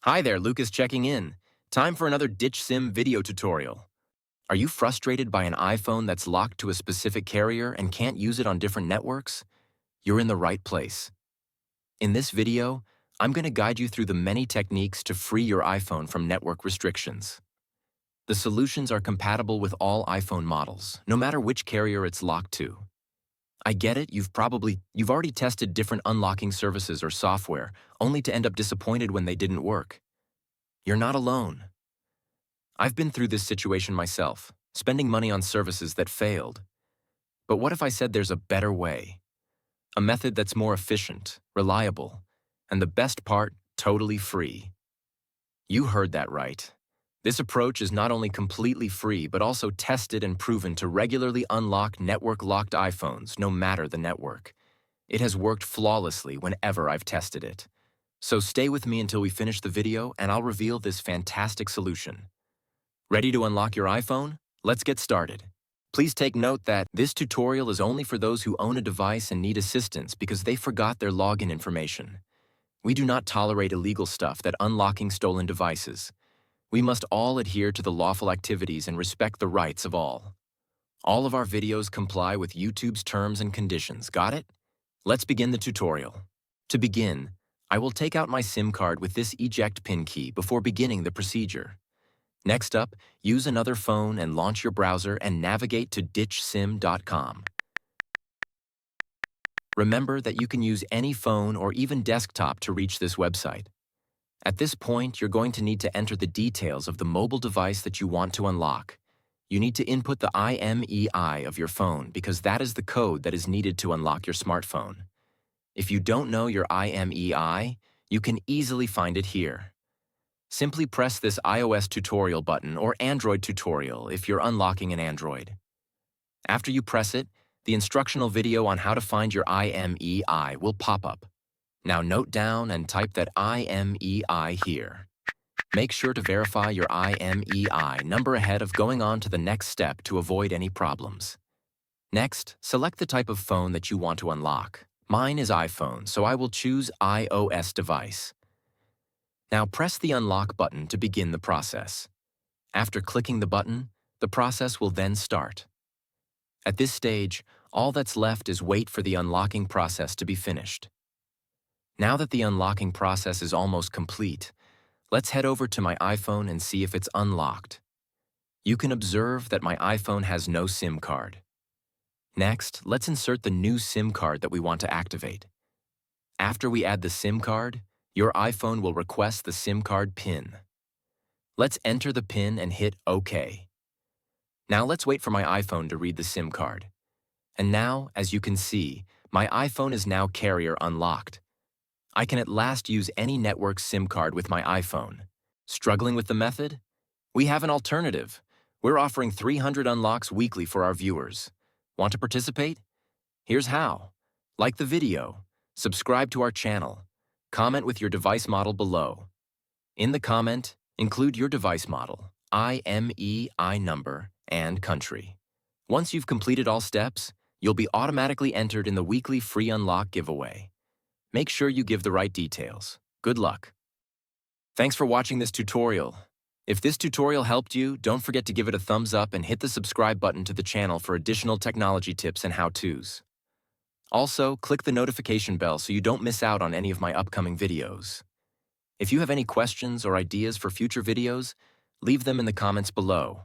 Hi there, Lucas checking in. Time for another Ditch Sim video tutorial. Are you frustrated by an iPhone that's locked to a specific carrier and can't use it on different networks? You're in the right place. In this video, I'm going to guide you through the many techniques to free your iPhone from network restrictions. The solutions are compatible with all iPhone models, no matter which carrier it's locked to. I get it, you've already tested different unlocking services or software, only to end up disappointed when they didn't work. You're not alone. I've been through this situation myself, spending money on services that failed. But what if I said there's a better way? A method that's more efficient, reliable, and the best part, totally free. You heard that right. This approach is not only completely free, but also tested and proven to regularly unlock network-locked iPhones, no matter the network. It has worked flawlessly whenever I've tested it. So stay with me until we finish the video and I'll reveal this fantastic solution. Ready to unlock your iPhone? Let's get started. Please take note that this tutorial is only for those who own a device and need assistance because they forgot their login information. We do not tolerate illegal stuff that unlocking stolen devices. We must all adhere to the lawful activities and respect the rights of all. All of our videos comply with YouTube's terms and conditions. Got it? Let's begin the tutorial. To begin, I will take out my SIM card with this eject pin key before beginning the procedure. Next up, use another phone and launch your browser and navigate to ditchsim.com. Remember that you can use any phone or even desktop to reach this website. At this point, you're going to need to enter the details of the mobile device that you want to unlock. You need to input the IMEI of your phone because that is the code that is needed to unlock your smartphone. If you don't know your IMEI, you can easily find it here. Simply press this iOS tutorial button or Android tutorial if you're unlocking an Android. After you press it, the instructional video on how to find your IMEI will pop up. Now note down and type that IMEI here. Make sure to verify your IMEI number ahead of going on to the next step to avoid any problems. Next, select the type of phone that you want to unlock. Mine is iPhone, so I will choose iOS device. Now press the unlock button to begin the process. After clicking the button, the process will then start. At this stage, all that's left is wait for the unlocking process to be finished. Now that the unlocking process is almost complete, let's head over to my iPhone and see if it's unlocked. You can observe that my iPhone has no SIM card. Next, let's insert the new SIM card that we want to activate. After we add the SIM card, your iPhone will request the SIM card PIN. Let's enter the PIN and hit OK. Now let's wait for my iPhone to read the SIM card. And now, as you can see, my iPhone is now carrier unlocked. I can at last use any network SIM card with my iPhone. Struggling with the method? We have an alternative. We're offering 300 unlocks weekly for our viewers. Want to participate? Here's how. Like the video, subscribe to our channel, comment with your device model below. In the comment, include your device model, IMEI number, and country. Once you've completed all steps, you'll be automatically entered in the weekly free unlock giveaway. Make sure you give the right details. Good luck. Thanks for watching this tutorial. If this tutorial helped you, don't forget to give it a thumbs up and hit the subscribe button to the channel for additional technology tips and how-tos. Also, click the notification bell so you don't miss out on any of my upcoming videos. If you have any questions or ideas for future videos, leave them in the comments below.